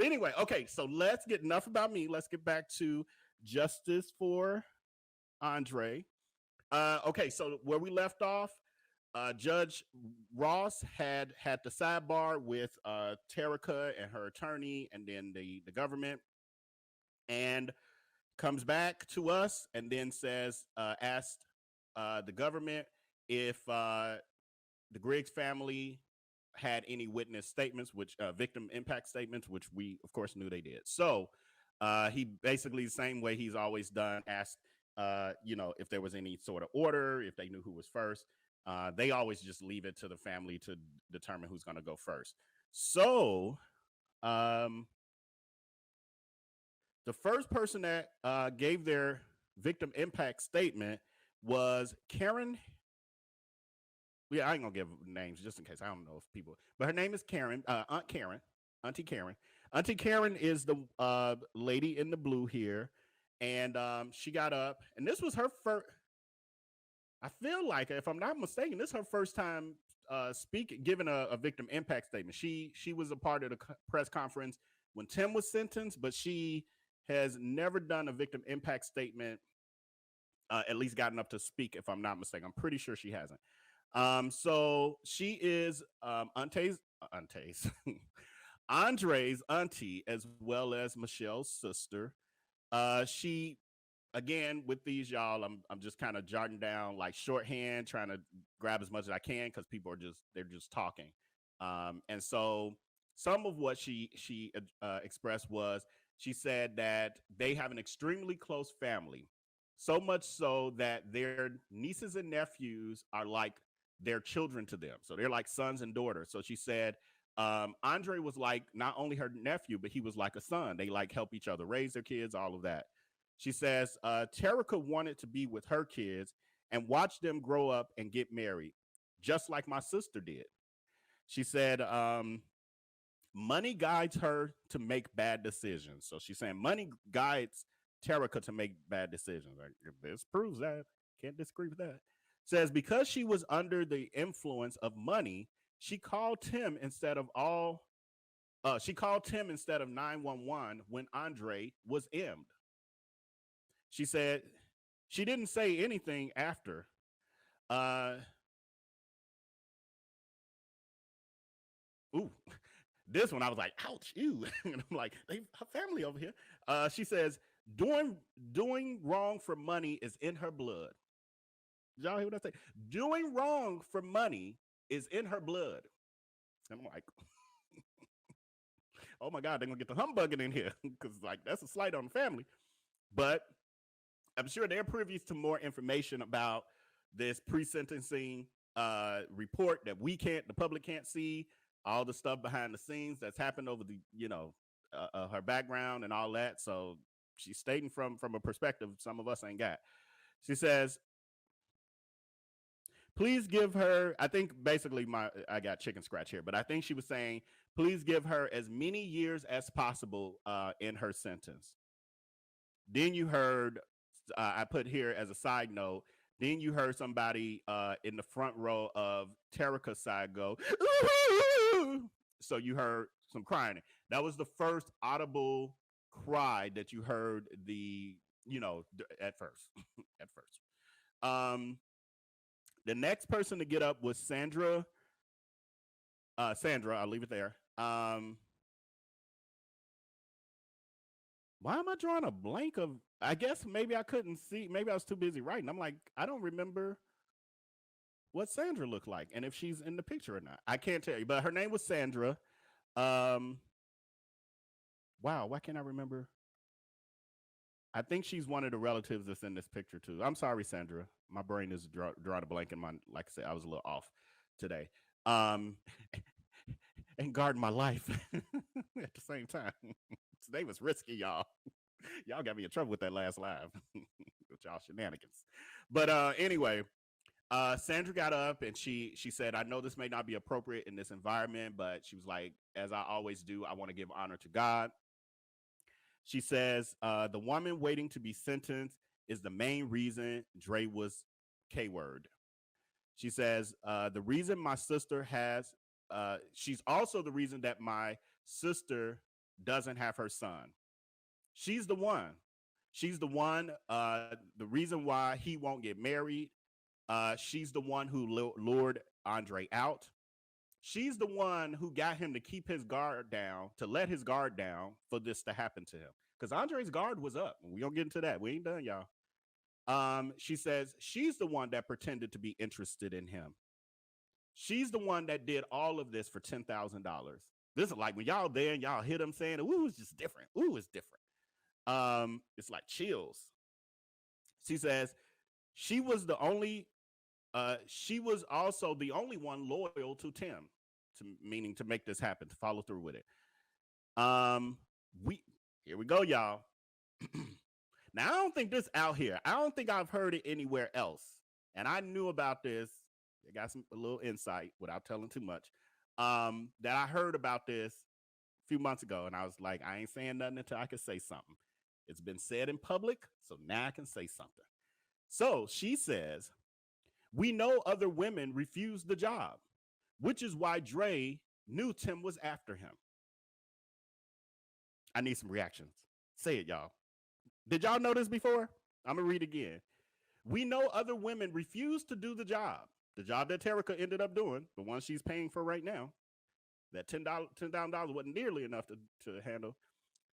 Anyway, okay, so let's get enough about me. Let's get back to justice for Andre. Okay, so where we left off, Judge Ross had the sidebar with Terica and her attorney, and then the government, and comes back to us, and then says, asked the government if the Griggs family had any witness statements, which victim impact statements, which we of course knew they did. So he basically the same way he's always done, asked if there was any sort of order, if they knew who was first. They always just leave it to the family to determine who's going to go first. So the first person that gave their victim impact statement was Karen. Yeah, I ain't gonna give names just in case. I don't know if people, but her name is Karen, Aunt Karen, Auntie Karen. Auntie Karen is the lady in the blue here, and she got up, and this was her first. I feel like, if I'm not mistaken, this is her first time speaking, giving a victim impact statement. She was a part of the press conference when Tim was sentenced, but she has never done a victim impact statement. At least gotten up to speak, if I'm not mistaken. I'm pretty sure she hasn't. So she is Andre's auntie, as well as Michelle's sister. She, again, with these, y'all, I'm just kind of jotting down like shorthand, trying to grab as much as I can because people are they're just talking. And so some of what she expressed was, she said that they have an extremely close family, so much so that their nieces and nephews are like their children to them. So they're like sons and daughters. So she said Andre was like not only her nephew, but he was like a son. They like help each other raise their kids, all of that. She says Terica wanted to be with her kids and watch them grow up and get married, just like my sister did. She said money guides her to make bad decisions. So she's saying money guides Terica to make bad decisions. Like, this proves that. Can't disagree with that. Says because she was under the influence of money, she called Tim instead of 911 when Andre was M'd. She said she didn't say anything after. This one I was like, ouch, ew. And I'm like, her family over here. She says doing wrong for money is in her blood. Did y'all hear what I say? Doing wrong for money is in her blood. And I'm like, oh my God, they're gonna get the humbugging in here because like that's a slight on the family. But I'm sure they're privy to more information about this pre-sentencing report that the public can't see, all the stuff behind the scenes that's happened over the, her background and all that. So she's stating from a perspective some of us ain't got. She says, please give her, I think basically I got chicken scratch here, but I think she was saying, please give her as many years as possible in her sentence. Then you heard, I put here as a side note, then you heard somebody in the front row of Terica's side go, ooh! So you heard some crying. That was the first audible cry that you heard at first. At first. The next person to get up was Sandra. Sandra, I'll leave it there. Why am I drawing a blank of, I guess maybe I couldn't see, maybe I was too busy writing. I'm like, I don't remember what Sandra looked like and if she's in the picture or not. I can't tell you, but her name was Sandra. Wow, why can't I remember? I think she's one of the relatives that's in this picture too. I'm sorry, Sandra. My brain is drawing a blank in my, like I said, I was a little off today. And guarding my life at the same time. Today was risky, y'all. Y'all got me in trouble with that last live with y'all shenanigans. But anyway, Sandra got up and she said, I know this may not be appropriate in this environment, but she was like, as I always do, I want to give honor to God. She says, the woman waiting to be sentenced is the main reason Dre was K-word. She says, the reason my sister has, she's also the reason that my sister doesn't have her son. She's the one. She's the one. The reason why he won't get married. She's the one who lured Andre out. She's the one who got him to keep his guard down, to let his guard down for this to happen to him. Because Andre's guard was up. We don't get into that. We ain't done, y'all. She says she's the one that pretended to be interested in him. She's the one that did all of this for $10,000. This is like when y'all there and y'all hit him saying, ooh, it's just different. Ooh, it's different. It's like chills. She says she was the only, she was also the only one loyal to Tim, meaning to make this happen, to follow through with it. Here we go, y'all. Now, I don't think this out here. I don't think I've heard it anywhere else. And I knew about this. I got a little insight without telling too much. That I heard about this a few months ago. And I was like, I ain't saying nothing until I can say something. It's been said in public, so now I can say something. So she says, we know other women refused the job, which is why Dre knew Tim was after him. I need some reactions. Say it, y'all. Did y'all know this before? I'm going to read again. We know other women refused to do the job that Terica ended up doing, the one she's paying for right now. That $10,000 wasn't nearly enough to handle.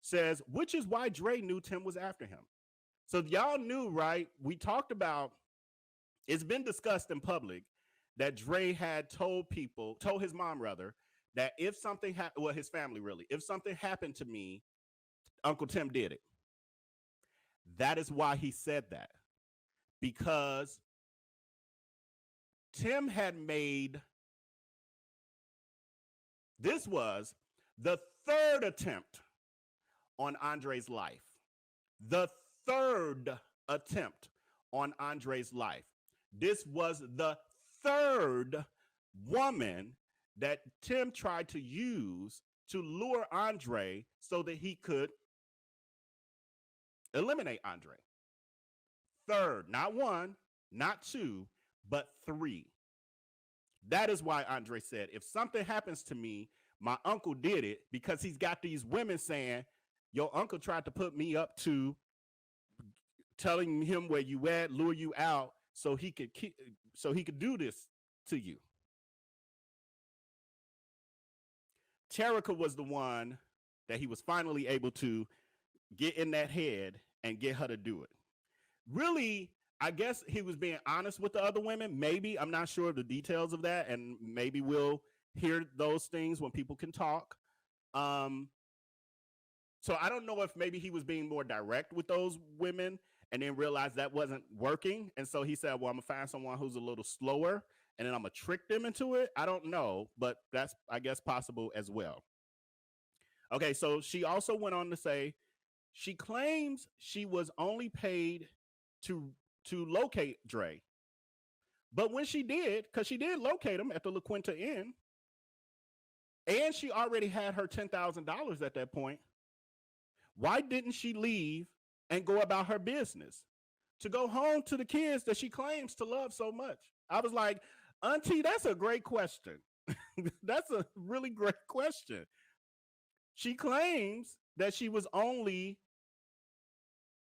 Says, which is why Dre knew Tim was after him. So y'all knew, right? We talked about, it's been discussed in public that Dre had told his mom rather, that if something happened, well, his family really, if something happened to me, Uncle Tim did it. That is why he said that. Because Tim had this was the third attempt on Andre's life. The third attempt on Andre's life. This was the third woman that Tim tried to use to lure Andre so that he could eliminate Andre. Third, not one, not two, but three. That is why Andre said, if something happens to me, my uncle did it, because he's got these women saying, your uncle tried to put me up to telling him where you at, lure you out so he could do this to you. Terica was the one that he was finally able to get in that head and get her to do it. Really, I guess he was being honest with the other women. Maybe, I'm not sure of the details of that, and maybe we'll hear those things when people can talk. So I don't know if maybe he was being more direct with those women and then realized that wasn't working. And so he said, well, I'm gonna find someone who's a little slower and then I'm gonna trick them into it. I don't know, but that's, I guess, possible as well. Okay, so she also went on to say, she claims she was only paid to locate Dre. But when she did, because she did locate him at the La Quinta Inn, and she already had her $10,000 at that point, why didn't she leave and go about her business to go home to the kids that she claims to love so much? I was like, Auntie, that's a great question. That's a really great question. She claims that she was only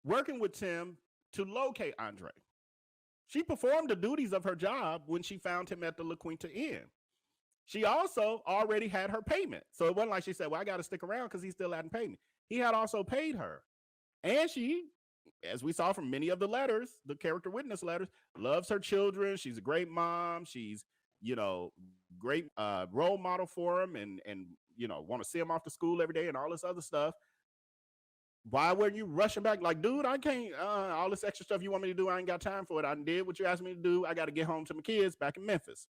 working with Tim to locate Andre. She performed the duties of her job when she found him at the La Quinta Inn. She also already had her payment. So it wasn't like she said, well, I got to stick around because he still hadn't paid me. He had also paid her. And she, as we saw from many of the letters, the character witness letters, loves her children. She's a great mom. She's, great role model for him and want to see him off to school every day and all this other stuff. Why weren't you rushing back? Like, dude, I can't, all this extra stuff you want me to do, I ain't got time for it. I did what you asked me to do. I got to get home to my kids back in Memphis.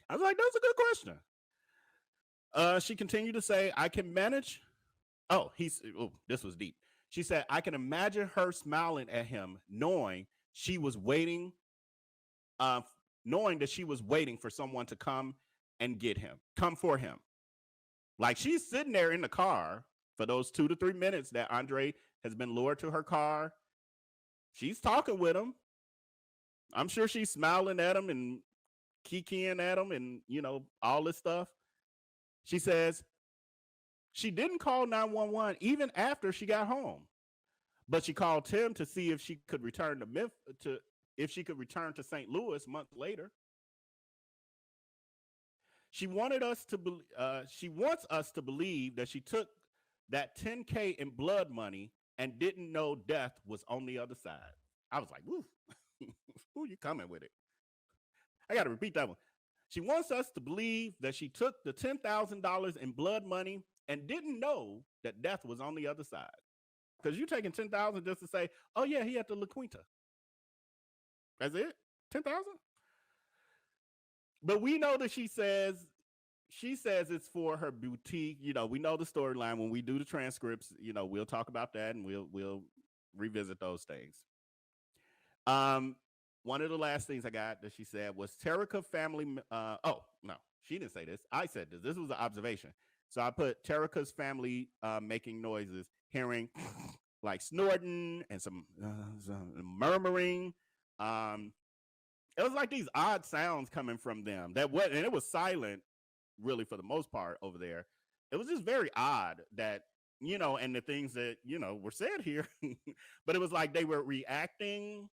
I was like, that's a good question. She continued to say, I can manage. This was deep. She said, I can imagine her smiling at him, knowing that she was waiting for someone to come and get him, come for him. Like, she's sitting there in the car for those 2 to 3 minutes that Andre has been lured to her car. She's talking with him. I'm sure she's smiling at him and kikiing at him and, all this stuff. She says, She didn't call 911 even after she got home, but she called Tim to see if she could return to St. Louis months later. She wants us to believe that she took that 10K in blood money and didn't know death was on the other side. I was like, woo, who you coming with it? I got to repeat that one. She wants us to believe that she took the $10,000 in blood money and didn't know that death was on the other side. Because you're taking $10,000 just to say, oh yeah, he had the La Quinta. That's it? 10,000? But we know that she says it's for her boutique. You know, we know the storyline. When we do the transcripts, you know, we'll talk about that and we'll revisit those things. One of the last things I got that she said was Terica family. Oh, no, she didn't say this. I said this. This was an observation. So I put Terica's family making noises, hearing like snorting and some murmuring. It was like these odd sounds coming from them. And it was silent, really, for the most part over there. It was just very odd that, you know, and the things that, you know, were said here. But it was like they were reacting,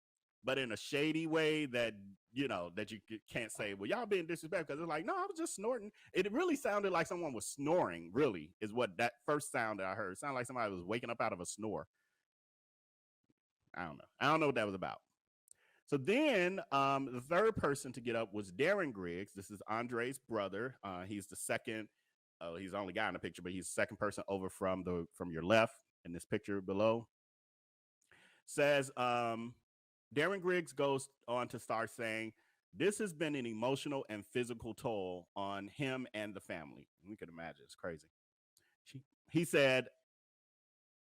but in a shady way that, you know, that you can't say, well, y'all being disrespectful. Because it's like, no, I was just snorting. It really sounded like someone was snoring, really, is what that first sound that I heard. It sounded like somebody was waking up out of a snore. I don't know. I don't know what that was about. So then the third person to get up was Darren Griggs. This is Andre's brother. He's the second. He's the only guy in the picture, but he's the second person over from your left in this picture below. Says Darren Griggs goes on to start saying, this has been an emotional and physical toll on him and the family. We could imagine. It's crazy. He said,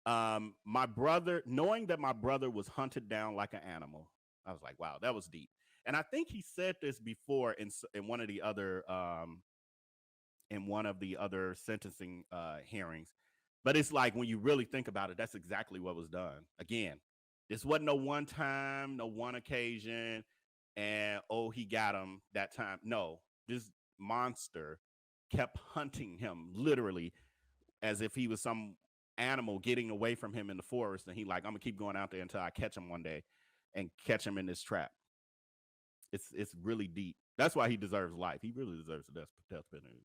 my brother, knowing that my brother was hunted down like an animal. I was like, wow, that was deep. And I think he said this before in one of the other sentencing hearings. But it's like, when you really think about it, that's exactly what was done. Again, this wasn't no one time, no one occasion, and oh, he got him that time. No, this monster kept hunting him literally as if he was some animal getting away from him in the forest. And he like, I'm gonna keep going out there until I catch him one day and catch him in this trap. It's really deep. That's why he deserves life. He really deserves the death penalty.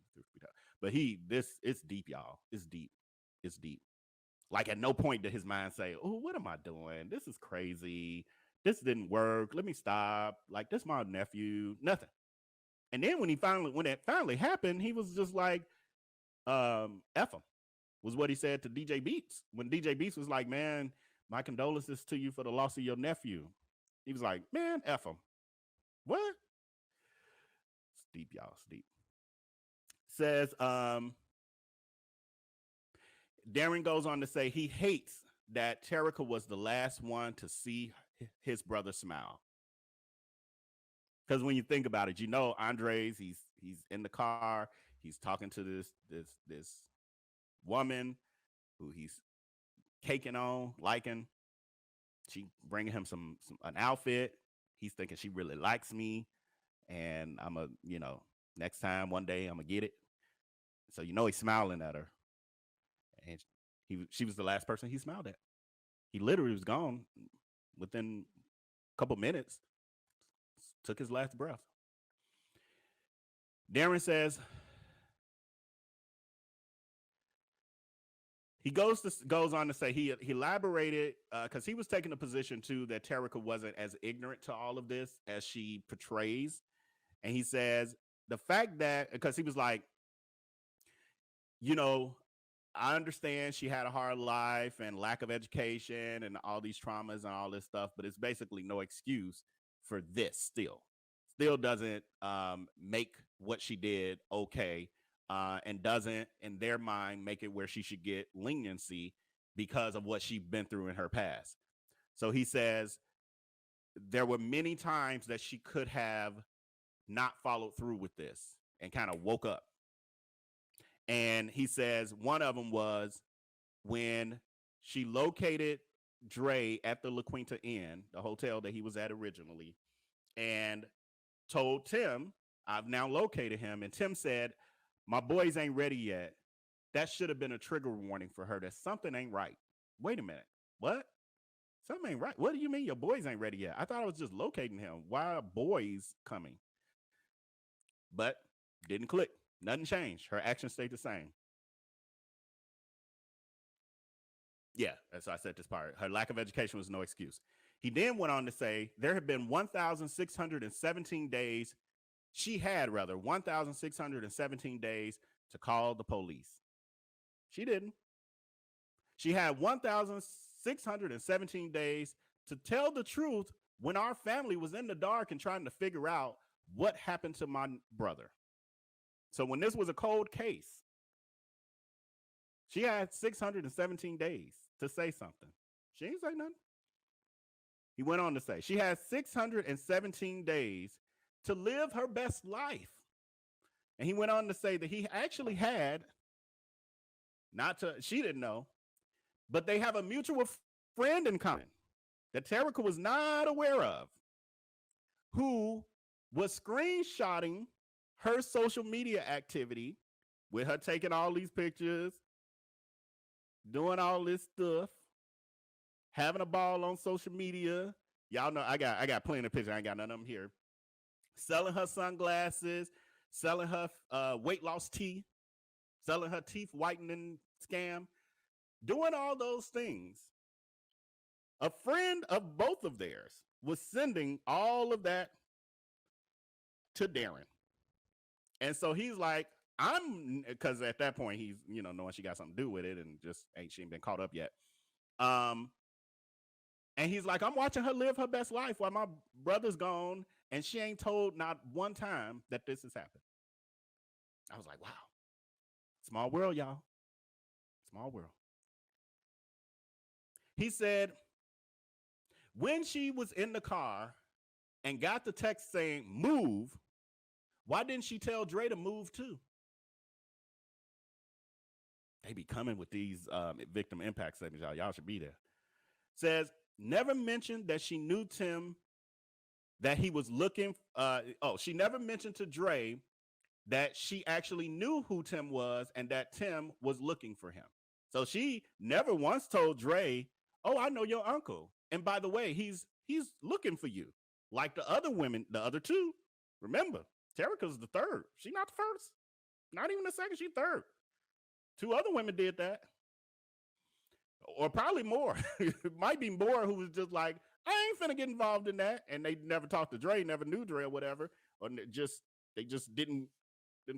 But it's deep, y'all. It's deep. It's deep. Like, at no point did his mind say, oh, what am I doing? This is crazy. This didn't work. Let me stop. Like, this is my nephew. Nothing. And then when it finally happened, he was just like, F him, was what he said to DJ Beats. When DJ Beats was like, man, my condolences to you for the loss of your nephew. He was like, man, F him. What? It's deep, y'all. It's deep. Says, Darren goes on to say he hates that Terica was the last one to see his brother smile. Because when you think about it, you know, Andres, he's in the car. He's talking to this woman who he's caking on, liking. She bringing him an outfit. He's thinking she really likes me, and next time, one day, I'm gonna get it. So you know he's smiling at her, and she was the last person he smiled at. He literally was gone within a couple minutes. Took his last breath. Darren says he goes on to say he elaborated because he was taking the position too that Terica wasn't as ignorant to all of this as she portrays, and he says the fact that, because he was like, you know, I understand she had a hard life and lack of education and all these traumas and all this stuff, but it's basically no excuse for this. Still doesn't make what she did okay. And doesn't, in their mind, make it where she should get leniency because of what she's been through in her past. So he says there were many times that she could have not followed through with this and kind of woke up. And he says one of them was when she located Dre at the La Quinta Inn, the hotel that he was at originally, and told Tim, I've now located him. And Tim said, my boys ain't ready yet. that should have been a trigger warning for her that something ain't right. Wait a minute. What? Something ain't right. What do you mean your boys ain't ready yet? I thought I was just locating him. Why are boys coming? But didn't click. Nothing changed. Her actions stayed the same. Yeah, that's why I said this part. Her lack of education was no excuse. He then went on to say there have been 1,617 days. She had, rather, 1,617 days to call the police. She didn't. She had 1,617 days to tell the truth when our family was in the dark and trying to figure out what happened to my brother. So when this was a cold case, she had 617 days to say something. She ain't say nothing. He went on to say she had 617 days to live her best life. And he went on to say that he actually had, she didn't know, but they have a mutual friend in common that Terica was not aware of, who was screenshotting her social media activity with her taking all these pictures, doing all this stuff, having a ball on social media. Y'all know I got plenty of pictures. I ain't got none of them here. Selling her sunglasses, selling her weight loss tea, selling her teeth whitening scam, doing all those things. A friend of both of theirs was sending all of that to Darren. And so he's like, because at that point he's, knowing she got something to do with it and just she ain't been caught up yet. And he's like, I'm watching her live her best life while my brother's gone, and she ain't told not one time that this has happened. I was like, wow. Small world, y'all. Small world. He said, when she was in the car and got the text saying, move, why didn't she tell Dre to move too? They be coming with these victim impact statements, y'all. Y'all should be there. Says, never mentioned that she knew Tim, that he was looking. She never mentioned to Dre that she actually knew who Tim was and that Tim was looking for him. So she never once told Dre, oh, I know your uncle. And by the way, he's looking for you. Like the other women, the other two. Remember, Terica's the third. She not the first. Not even the second, she third. Two other women did that. Or probably more. It might be more who was just like, I ain't finna get involved in that. And they never talked to Dre, never knew Dre or whatever. Or they just didn't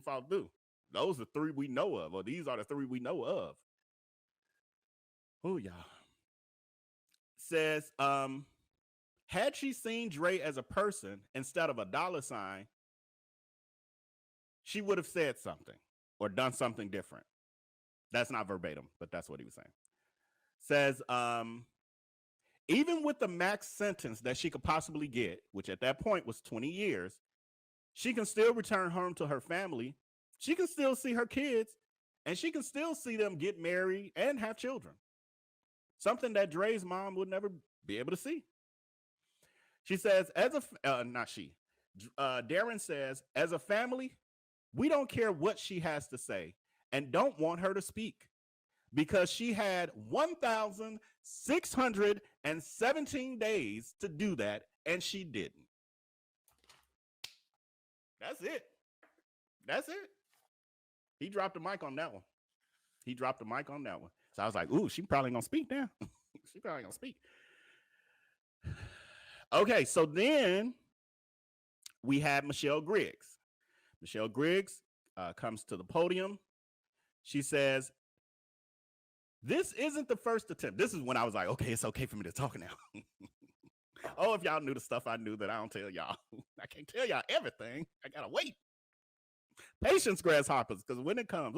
follow through. Those are three we know of, or these are the three we know of. Oh, y'all. Says, had she seen Dre as a person instead of a $sign, she would have said something or done something different. That's not verbatim, but that's what he was saying. Says, even with the max sentence that she could possibly get, which at that point was 20 years, she can still return home to her family. She can still see her kids, and she can still see them get married and have children. Something that Dre's mom would never be able to see. She says, Darren says, as a family, we don't care what she has to say and don't want her to speak because she had 1,617 days to do that, and she didn't. That's it. He dropped the mic on that one. So I was like, ooh, she probably gonna speak now. She probably gonna speak. Okay, so then we had Michelle Griggs. Michelle Griggs comes to the podium. She says, this isn't the first attempt. This is when I was like, okay, it's okay for me to talk now. Oh, if y'all knew the stuff I knew that I don't tell y'all. I can't tell y'all everything. I gotta wait. Patience, grasshoppers, because when it comes,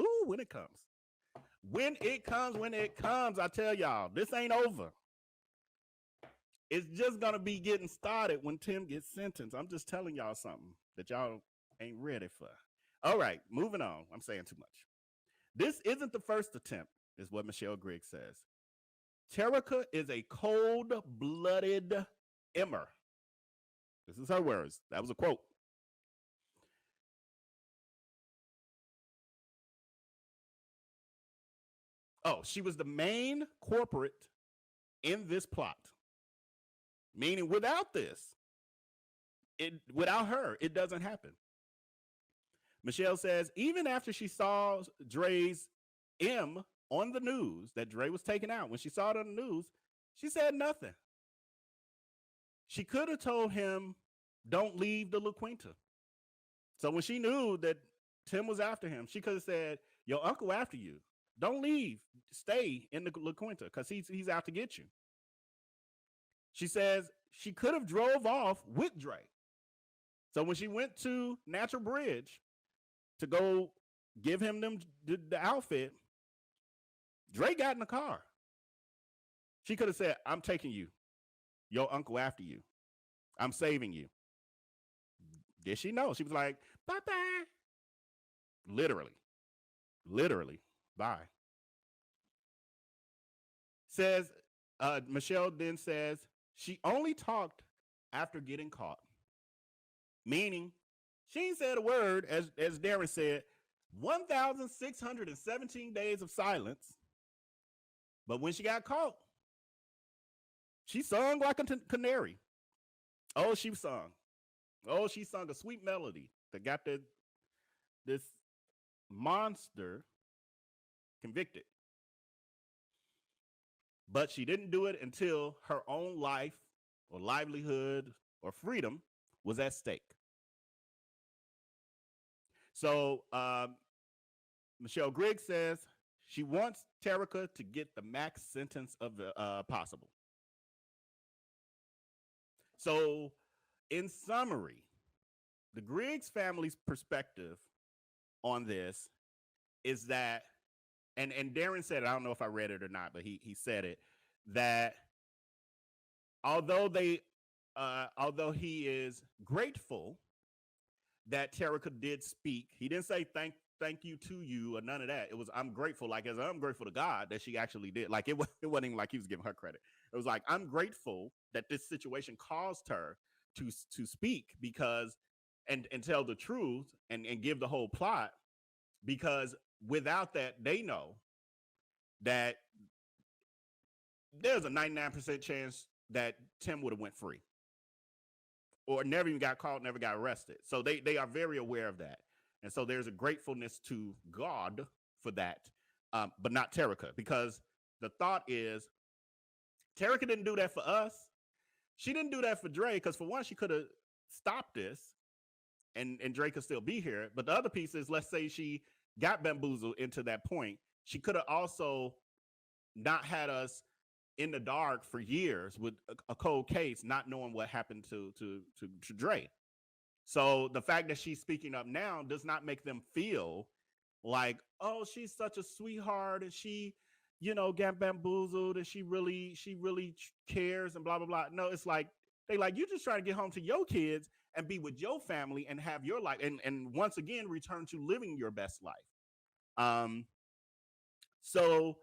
I tell y'all, this ain't over. It's just going to be getting started when Tim gets sentenced. I'm just telling y'all something that y'all ain't ready for. All right, moving on. I'm saying too much. This isn't the first attempt, is what Michelle Griggs says. Terica is a cold-blooded emmer. This is her words. That was a quote. Oh, she was the main corporate in this plot. Meaning without this, without her, it doesn't happen. Michelle says, even after she saw Dre's M on the news, that Dre was taken out, when she saw it on the news, she said nothing. She could have told him, don't leave the La Quinta. So when she knew that Tim was after him, she could have said, your uncle after you. Don't leave. Stay in the La Quinta because he's out to get you. She says she could have drove off with Dre. So when she went to Natural Bridge to go give him the outfit, Dre got in the car. She could have said, I'm taking you. Your uncle after you. I'm saving you. Did she know? She was like, bye-bye. Literally, bye. Says, Michelle then says, she only talked after getting caught. Meaning, she ain't said a word, as Darren said, 1,617 days of silence. But when she got caught, she sung like a canary. Oh, she sung. Oh, she sung a sweet melody that got this monster convicted. But she didn't do it until her own life or livelihood or freedom was at stake. So Michelle Griggs says she wants Terica to get the max sentence of the possible. So in summary, the Griggs family's perspective on this is that, and Darren said it, I don't know if I read it or not, but he said it, that although he is grateful that Terica did speak, he didn't say thank you to you or none of that. It was, I'm grateful, like as I'm grateful to God that she actually did. Like it wasn't even like he was giving her credit. It was like, I'm grateful that this situation caused her to speak because and tell the truth and give the whole plot, because without that, they know that there's a 99% chance that Tim would have went free or never even got caught, never got arrested. So they are very aware of that. And so there's a gratefulness to God for that, but not Terica, because the thought is Terica didn't do that for us. She didn't do that for Dre, because for one, she could have stopped this and Dre could still be here. But the other piece is, let's say she got bamboozled into that point. She could have also not had us in the dark for years with a cold case, not knowing what happened to Dre. So the fact that she's speaking up now does not make them feel like, oh, she's such a sweetheart and she, got bamboozled and she really cares and blah, blah, blah. No, it's like, they like, you just trying to get home to your kids and be with your family and have your life and once again, return to living your best life. So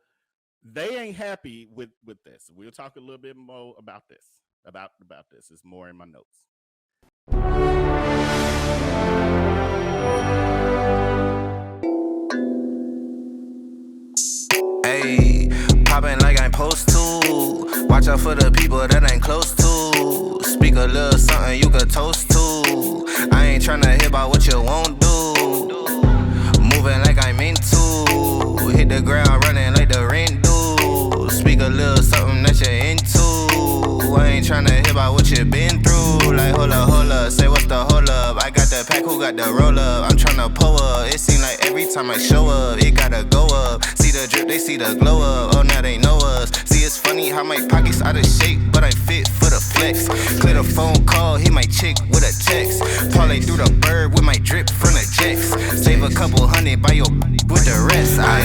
they ain't happy with this. We'll talk a little bit more about this, about this. It's more in my notes. Hey, poppin' like I'm supposed to. Watch out for the people that ain't close to. Speak a little something you could toast to. I ain't tryna hear about what you won't do. Moving like I'm into. Hit the ground running like the rent do. Speak a little something that you're into. I ain't tryna hear about what you been through. Like hold up, say what's the hold up. I got the pack, who got the roll up? I'm tryna pull up. It seem like every time I show up, it gotta go up. See the drip, they see the glow up. Oh, now they know us. See, it's funny how my pockets out of shape, but I'm fit for the flex. Clear the phone call, hit my chick with a text. Parlay through the bird with my drip from the jets. Save a couple hundred by your with the rest.